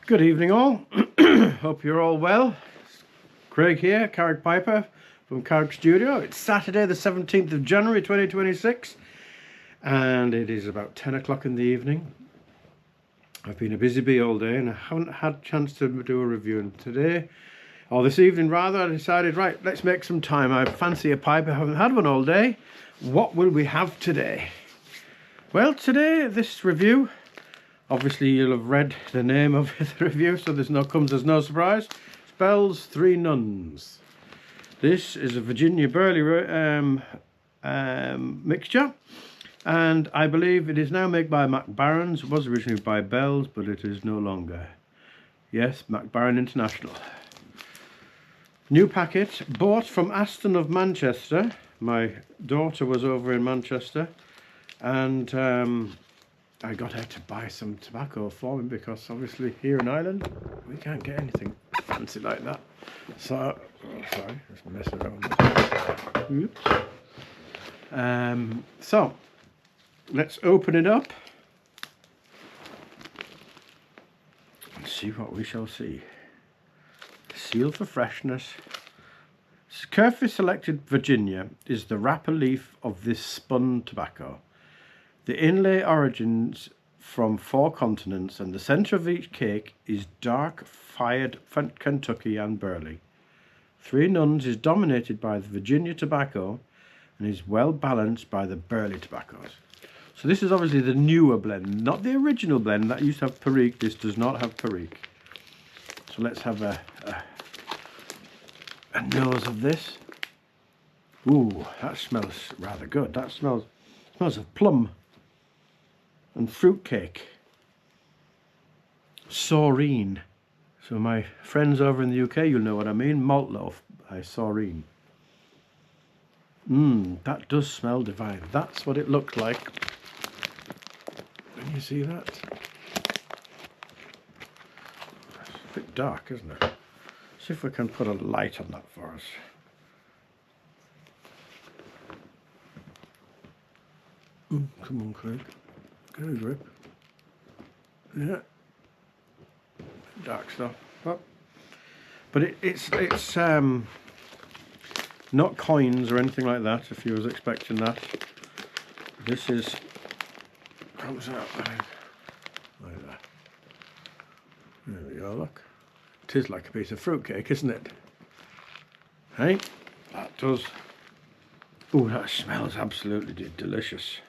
Good evening all. Hope you're all well. Craig here, Carrick Piper from Carrick Studio. It's Saturday the 17th of January 2026 and it is about 10 o'clock in the evening. I've been a busy bee all day and I haven't had a chance to do a review, and today, or this evening rather, I decided, right, let's make some time. I fancy a pipe, I haven't had one all day. What will we have today? Well, today, this review, obviously you'll have read the name of the review, so there's no surprise. Spells Three Nuns. This is a Virginia Burley mixture, and I believe it is now made by McBaron's. It was originally by Bell's, but it is no longer. Yes, McBaron International. New packet, bought from Aston of Manchester. My daughter was over in Manchester, and I got her to buy some tobacco for me because obviously here in Ireland we can't get anything fancy like that. So, sorry, just mess around. Oops. So let's open it up and see what we shall see. Sealed for freshness. Carefully selected Virginia is the wrapper leaf of this spun tobacco. The inlay origins from 4 continents, and the centre of each cake is dark fired Kentucky and Burley. Three Nuns is dominated by the Virginia tobacco and is well balanced by the Burley tobaccos. So this is obviously the newer blend, not the original blend that used to have Perique. This does not have Perique. So let's have a nose of this. Ooh, that smells rather good. That smells of plum and fruitcake. Saurine. So my friends over in the UK, you'll know what I mean. Malt loaf by Saurine. That does smell divine. That's what it looked like. Can you see that? It's a bit dark, isn't it? See if we can put a light on that for us. Come on, Craig. Get a grip. Yeah. Dark stuff. Oh. But it's not coins or anything like that, if you was expecting that. This is comes out like that. There we go, look. It is like a piece of fruitcake, isn't it? Hey, that does. Oh, that smells absolutely delicious.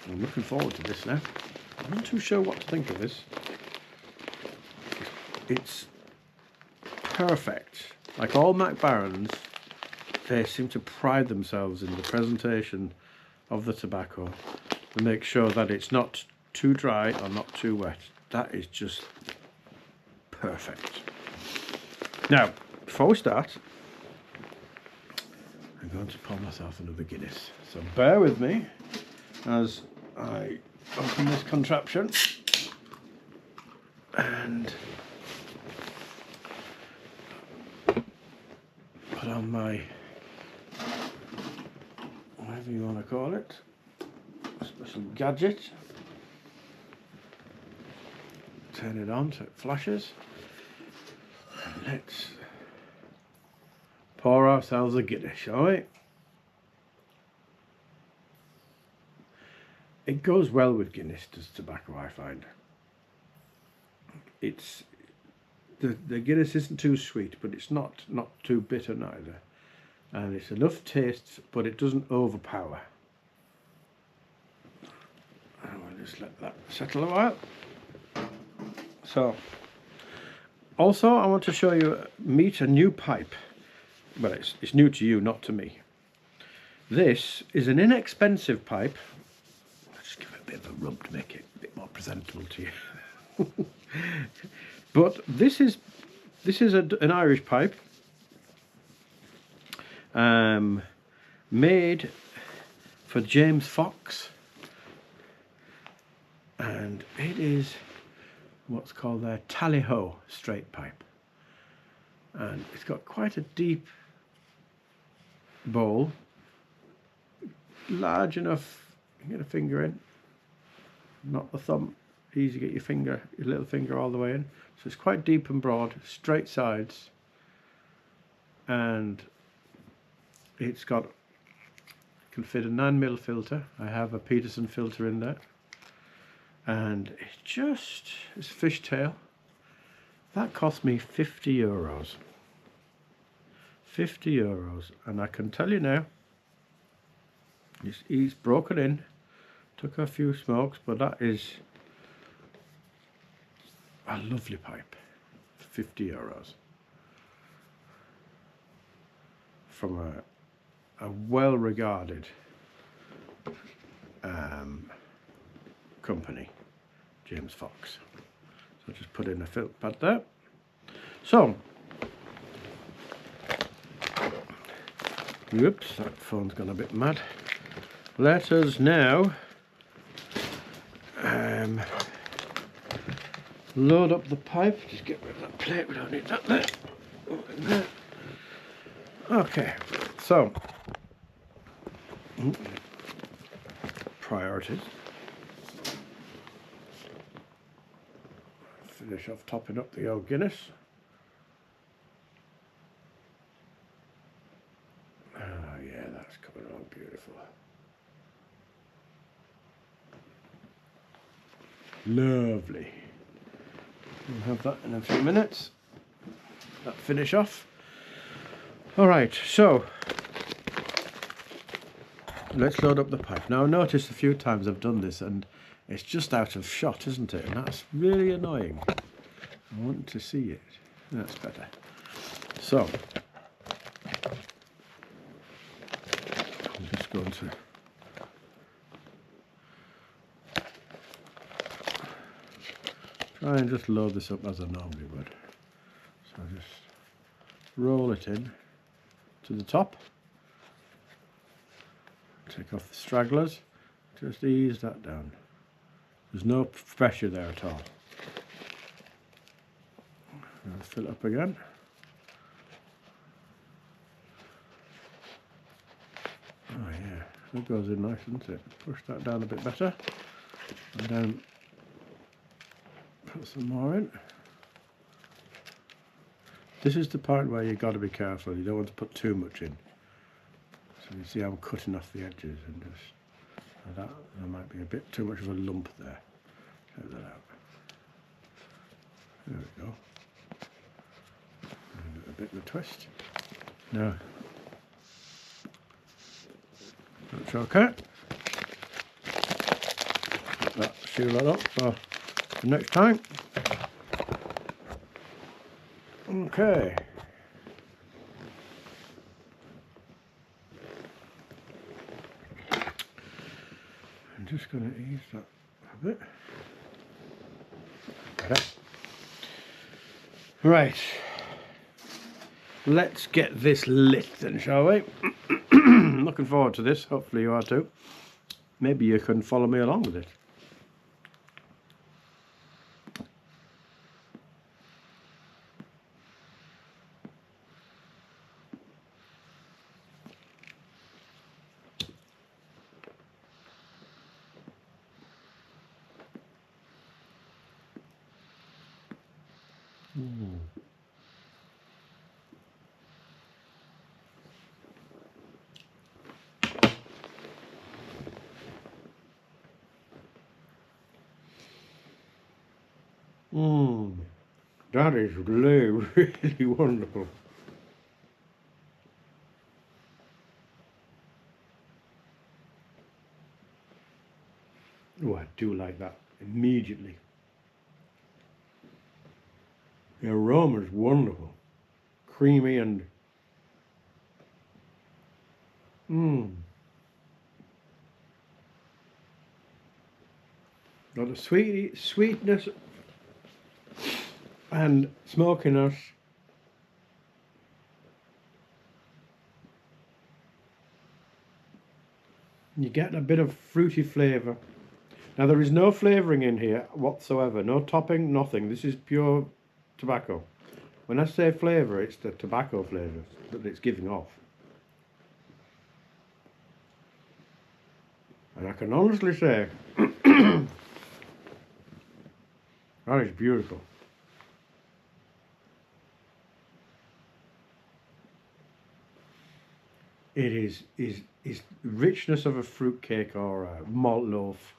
I'm looking forward to this now. I'm not too sure what to think of this. It's perfect. Like all McBarons, they seem to pride themselves in the presentation of the tobacco to make sure that it's not too dry or not too wet. That is just perfect. Now, before we start, I'm going to pour myself another Guinness. So bear with me as I open this contraption and put on my, whatever you want to call it, special gadget. Turn it on so it flashes. And let's pour ourselves a Guinness, shall we? It goes well with Guinness, does tobacco, I find. It's the Guinness isn't too sweet, but it's not too bitter neither, and it's enough taste, but it doesn't overpower. And we'll just let that settle a while. So, also I want to show you meet a new pipe. Well, it's new to you, not to me. This is an inexpensive pipe. Just give it a bit of a rub to make it a bit more presentable to you. But this is an Irish pipe, made for James Fox, and it is what's called a tally-ho straight pipe, and it's got quite a deep bowl, large enough you can get a finger in, not the thumb, easy to get your little finger all the way in. So it's quite deep and broad, straight sides, and it's got, can fit a 9mm filter. I have a Peterson filter in there, and it's a fishtail. That cost me €50. €50, and I can tell you now, he's broken in. Took a few smokes, but that is a lovely pipe. €50 from a well-regarded company, James Fox. So just put in a filter pad there. So, whoops, that phone's gone a bit mad. Let us now load up the pipe. Just get rid of that plate, we don't need that there. Okay, so priorities. Finish off topping up the old Guinness. Oh yeah, that's coming along beautiful. Lovely. We'll have that in a few minutes. That finish off. Alright, so let's load up the pipe. Now notice a few times I've done this and it's just out of shot, isn't it? And that's really annoying. I want to see it. That's better. So I'm just going to try and just load this up as I normally would. So just roll it in to the top. Take off the stragglers. Just ease that down. There's no pressure there at all. I'll fill it up again. Oh yeah, that goes in nice, doesn't it? Push that down a bit better. And then put some more in. This is the part where you've got to be careful. You don't want to put too much in. So you see I'm cutting off the edges and just like that. There might be a bit too much of a lump there. Take that out. There we go. And a bit of a twist. Now that's okay. Seal that up for the next time. Okay. I'm just going to ease that a bit. Better. Right. Let's get this lit then, shall we? Looking forward to this. Hopefully you are too. Maybe you can follow me along with it. That is really, really wonderful. Oh, I do like that immediately. The aroma is wonderful. Creamy and got a sweetness and smokiness. You get a bit of fruity flavour. Now there is no flavouring in here whatsoever, no topping, nothing. This is pure tobacco. When I say flavour, it's the tobacco flavour that it's giving off. And I can honestly say That is beautiful. It is richness of a fruit cake or a malt loaf,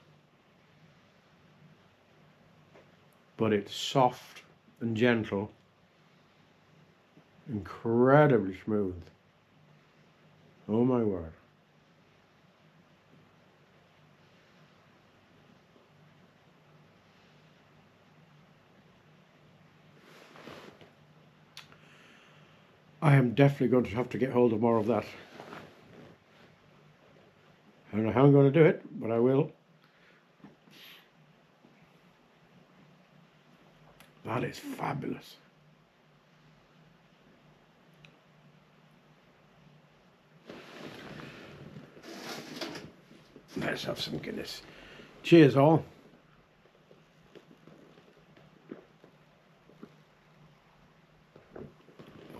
but it's soft and gentle, incredibly smooth. Oh my word. I am definitely going to have to get hold of more of that. I don't know how I'm going to do it, but I will. That is fabulous. Let's have some Guinness. Cheers all.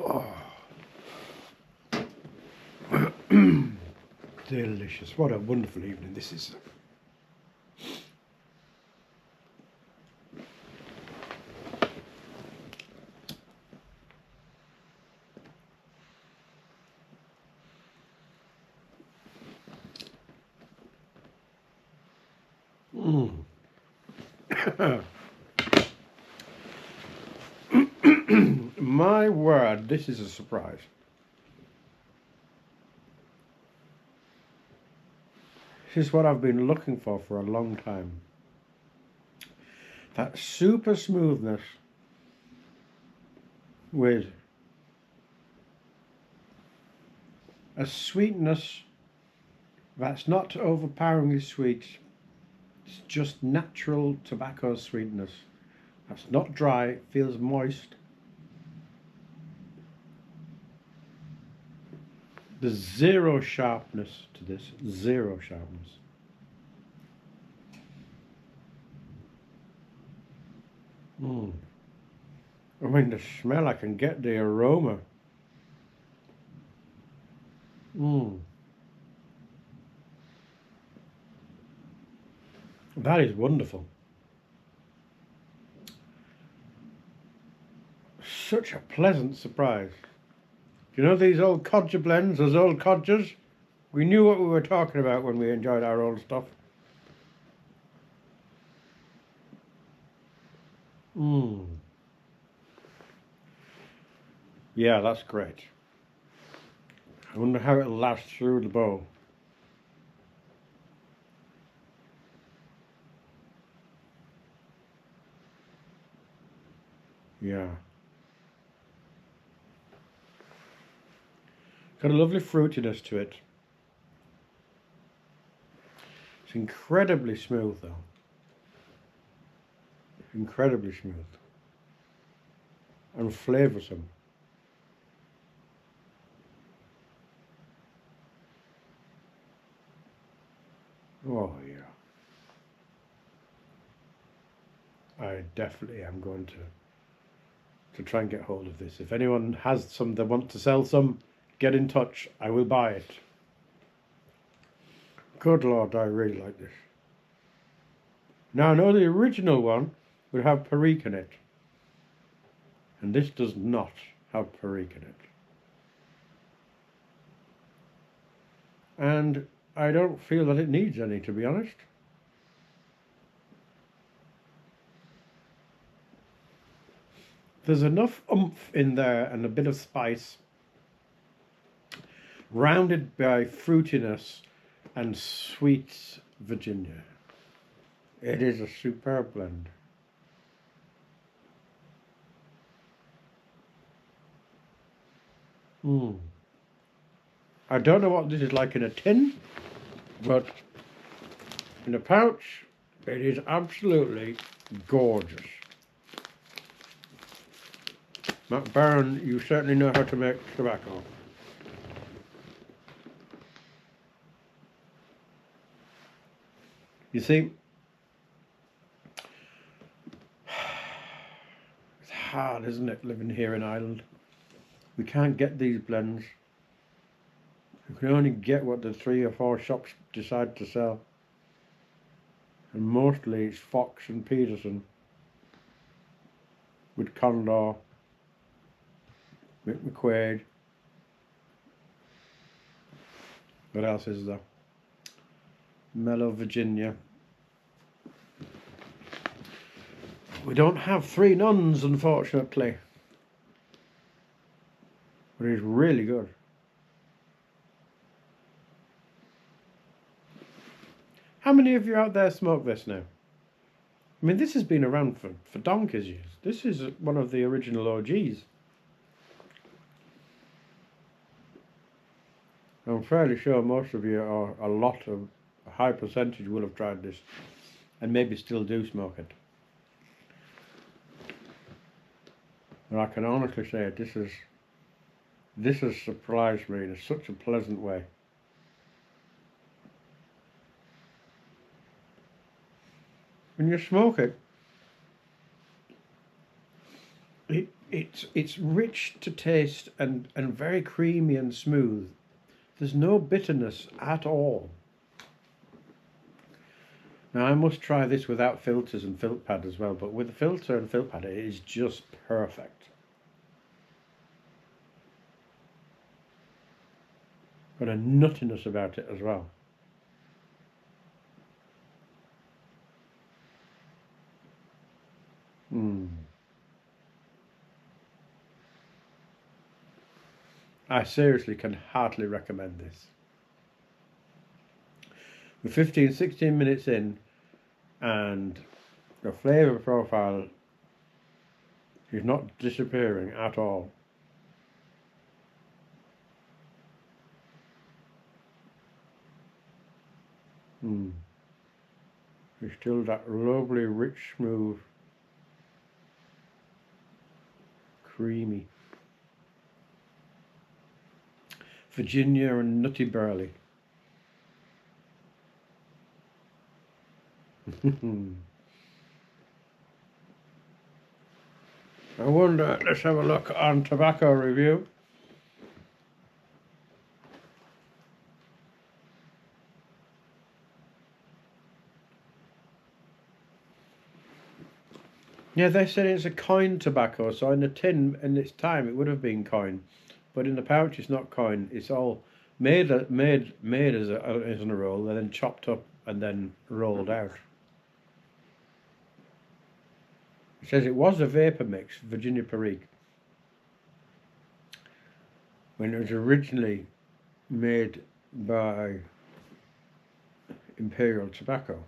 Oh. Delicious. What a wonderful evening this is. My word, this is a surprise. This is what I've been looking for a long time. That super smoothness with a sweetness that's not overpoweringly sweet. It's just natural tobacco sweetness. That's not dry, feels moist. There's zero sharpness to this, zero sharpness. I mean, the smell, I can get the aroma. That is wonderful. Such a pleasant surprise. You know these old codger blends, those old codgers? We knew what we were talking about when we enjoyed our old stuff. Yeah, that's great. I wonder how it'll last through the bowl. Yeah. Got a lovely fruitiness to it. It's incredibly smooth though. Incredibly smooth. And flavoursome. Oh yeah. I definitely am going to try and get hold of this. If anyone has some that want to sell some, get in touch. I will buy it. Good Lord, I really like this. Now I know the original one would have Perique in it. And this does not have Perique in it. And I don't feel that it needs any, to be honest. There's enough oomph in there and a bit of spice, rounded by fruitiness and sweet Virginia. It is a superb blend. I don't know what this is like in a tin, but in a pouch, it is absolutely gorgeous. Matt Barron, you certainly know how to make tobacco. You see, it's hard, isn't it, living here in Ireland? We can't get these blends. You can only get what the 3 or 4 shops decide to sell. And mostly it's Fox and Peterson. with Condor, Mick McQuaid. What else is there? Mellow Virginia. We don't have Three Nuns, unfortunately. But it's really good. How many of you out there smoke this now? I mean, this has been around for donkey's years. This is one of the original OGs. I'm fairly sure most of you, or a high percentage, will have tried this and maybe still do smoke it. And I can honestly say this has surprised me in such a pleasant way. When you smoke it, it's rich to taste and very creamy and smooth. There's no bitterness at all. Now I must try this without filters and filter pad as well, but with the filter and filter pad it is just perfect. Got a nuttiness about it as well. I seriously can heartily recommend this. We're 15-16 minutes in and the flavour profile is not disappearing at all. It's still that lovely, rich, smooth, creamy Virginia and nutty barley. I wonder, let's have a look on tobacco review. Yeah, they said it's a coin tobacco, so in the tin in its time it would have been coin, but in the pouch it's not coin. It's all made as in a roll, and then chopped up and then rolled out. It says it was a vapor mix, Virginia Perique, when it was originally made by Imperial Tobacco.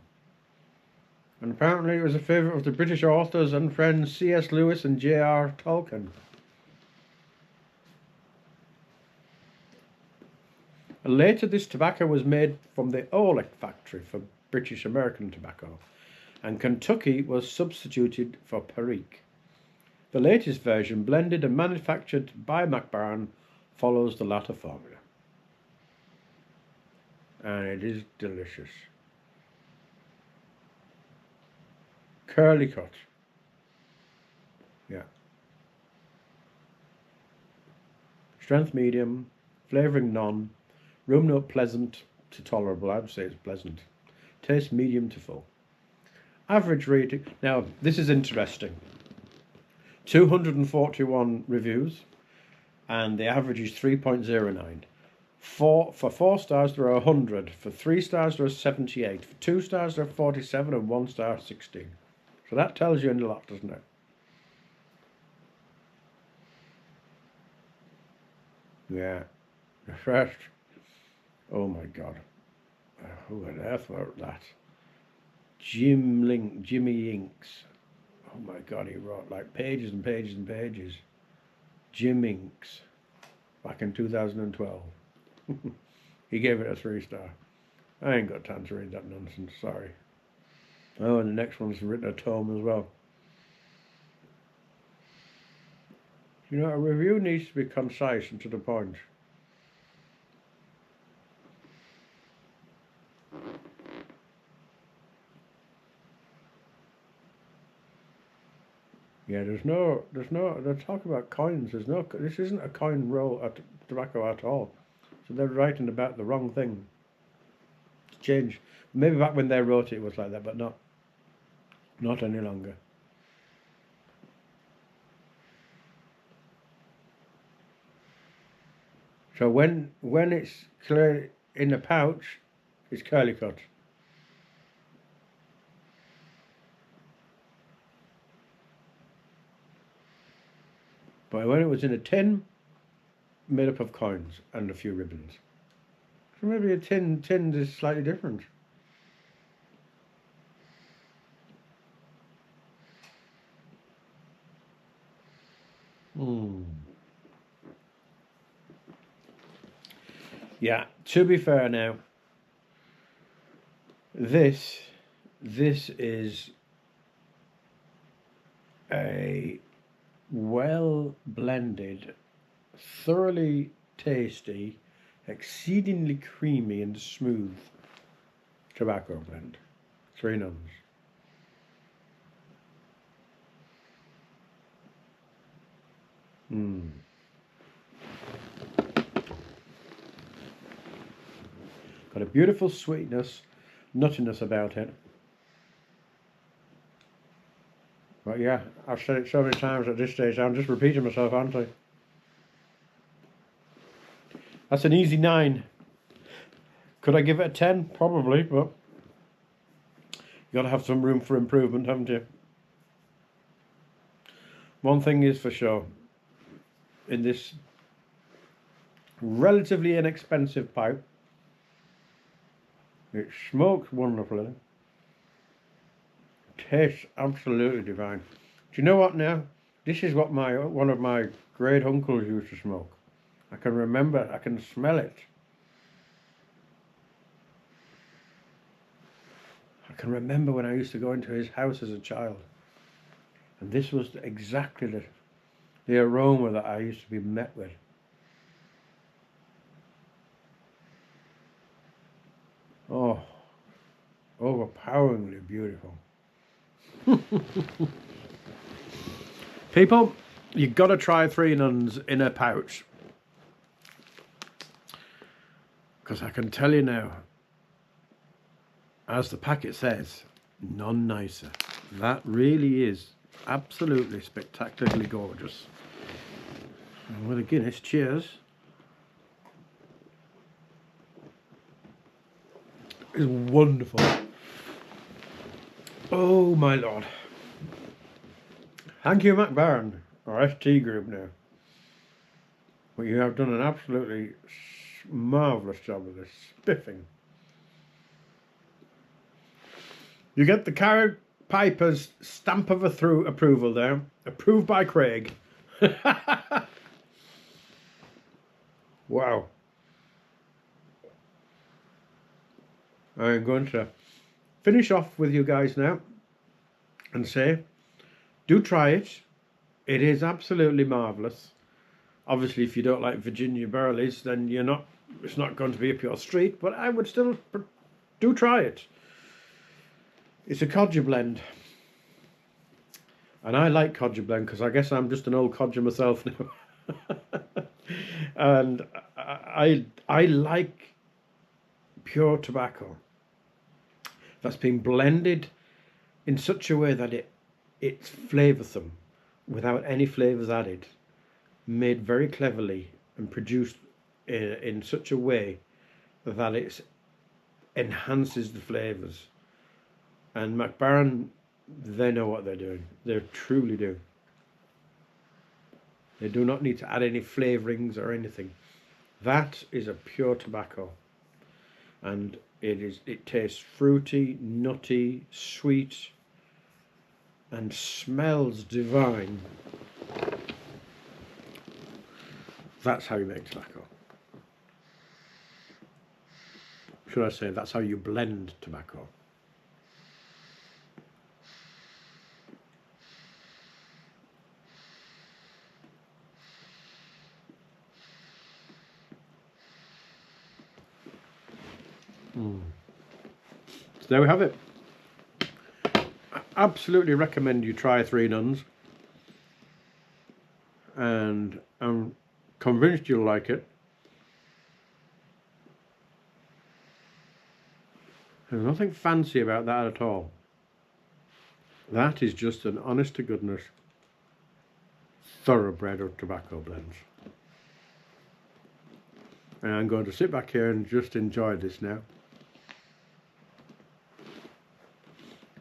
And apparently it was a favourite of the British authors and friends C.S. Lewis and J.R. Tolkien. And later this tobacco was made from the Orlick factory for British American tobacco, and Kentucky was substituted for Perique. The latest version, blended and manufactured by McBarn, follows the latter formula. And it is delicious. Curly cut. Yeah. Strength medium, flavouring none, room note pleasant to tolerable. I would say it's pleasant. Taste medium to full. Average rating. Now, this is interesting. 241 reviews, and the average is 3.09. For 4 stars, there are 100. For 3 stars, there are 78. For 2 stars, there are 47, and 1 star, 16. So that tells you a lot, doesn't it? Yeah. The first. Oh my God. Who on earth wrote that? Jimmy Inks. Oh my God, he wrote like pages and pages and pages. Jim Inks. Back in 2012. He gave it a 3 star. I ain't got time to read that nonsense, sorry. Oh, and the next one's written a tome as well. You know, a review needs to be concise and to the point. Yeah, there's no, they talk about coins, this isn't a coin roll at tobacco at all. So they're writing about the wrong thing. It's changed. Maybe back when they wrote it was like that, but not any longer. So when it's clear in the pouch, it's curly cut. But when it was in a tin, made up of coins and a few ribbons. So maybe a tin is slightly different. Yeah, to be fair now, this is a well blended, thoroughly tasty, exceedingly creamy and smooth tobacco blend. Three Nuns. Got a beautiful sweetness, nuttiness about it. But yeah, I've said it so many times at this stage, I'm just repeating myself, aren't I? That's an easy 9. Could I give it a 10? Probably, but you got to have some room for improvement, haven't you? One thing is for sure, in this relatively inexpensive pipe, it smokes wonderfully. Tastes absolutely divine. Do you know what now? This is what one of my great uncles used to smoke. I can remember, I can smell it. I can remember when I used to go into his house as a child. And this was exactly the aroma that I used to be met with. Oh, overpoweringly beautiful. People, you've got to try Three Nuns in a pouch. Because I can tell you now, as the packet says, none nicer. That really is absolutely spectacularly gorgeous. And with a Guinness, cheers. It's wonderful. Oh my lord. Thank you, McBaron, or ST Group now. But you have done an absolutely marvellous job of this. Spiffing. You get the Carrot Piper's stamp of approval there. Approved by Craig. Wow. I'm going to finish off with you guys now and say, do try it. It is absolutely marvellous. Obviously, if you don't like Virginia Burleys, then it's not going to be up your street, but I would still do try it. It's a codger blend. And I like codger blend because I guess I'm just an old codger myself now. And I like pure tobacco that's been blended in such a way that it's flavoursome without any flavours added, made very cleverly and produced in such a way that it enhances the flavours. And McBaron, they know what they're doing. They truly do. They do not need to add any flavourings or anything. That is a pure tobacco. And it tastes fruity, nutty, sweet, and smells divine. That's how you make tobacco. Should I say, that's how you blend tobacco. So there we have it. I absolutely recommend you try Three Nuns, and I'm convinced you'll like it. There's nothing fancy about that at all. That is just an honest to goodness thoroughbred of tobacco blends. And I'm going to sit back here and just enjoy this now.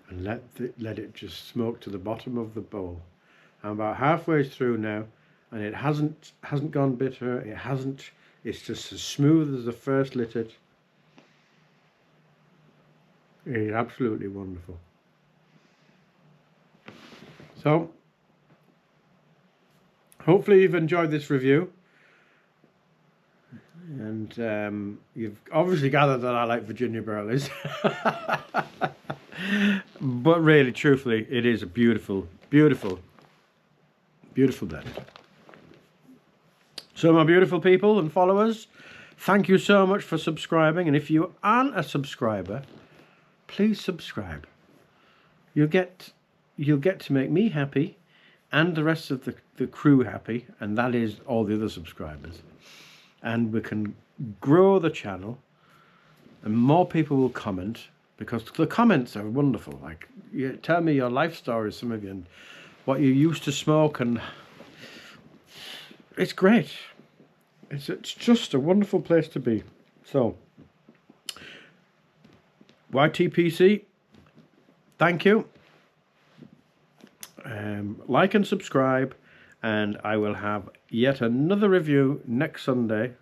And let it just smoke to the bottom of the bowl. I'm about halfway through now, and it hasn't gone bitter. It's just as smooth as the first lit it. It is absolutely wonderful. So, hopefully you've enjoyed this review. And you've obviously gathered that I like Virginia Burleys. But really, truthfully, it is a beautiful, beautiful, beautiful blend. So my beautiful people and followers, thank you so much for subscribing. And if you aren't a subscriber, please subscribe. You'll get to make me happy and the rest of the crew happy, and that is all the other subscribers. And we can grow the channel, and more people will comment, because the comments are wonderful. Like, you tell me your life stories, some of you, and what you used to smoke, and it's great. It's just a wonderful place to be. So, YTPC, thank you. Like and subscribe, and I will have yet another review next Sunday.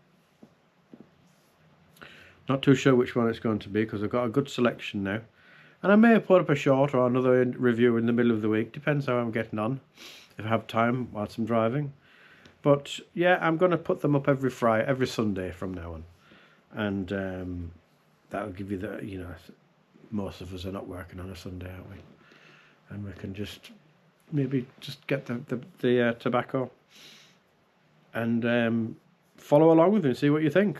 Not too sure which one it's going to be, because I've got a good selection now. And I may put up a short or another review in the middle of the week. Depends how I'm getting on, if I have time whilst I'm driving. But yeah, I'm going to put them up every Sunday from now on. And that'll give you the, you know, most of us are not working on a Sunday, aren't we? And we can just maybe just get the tobacco and follow along with me and see what you think.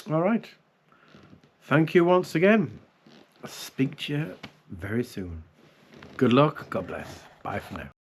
All right. Thank you once again. I'll speak to you very soon. Good luck. God bless. Bye for now.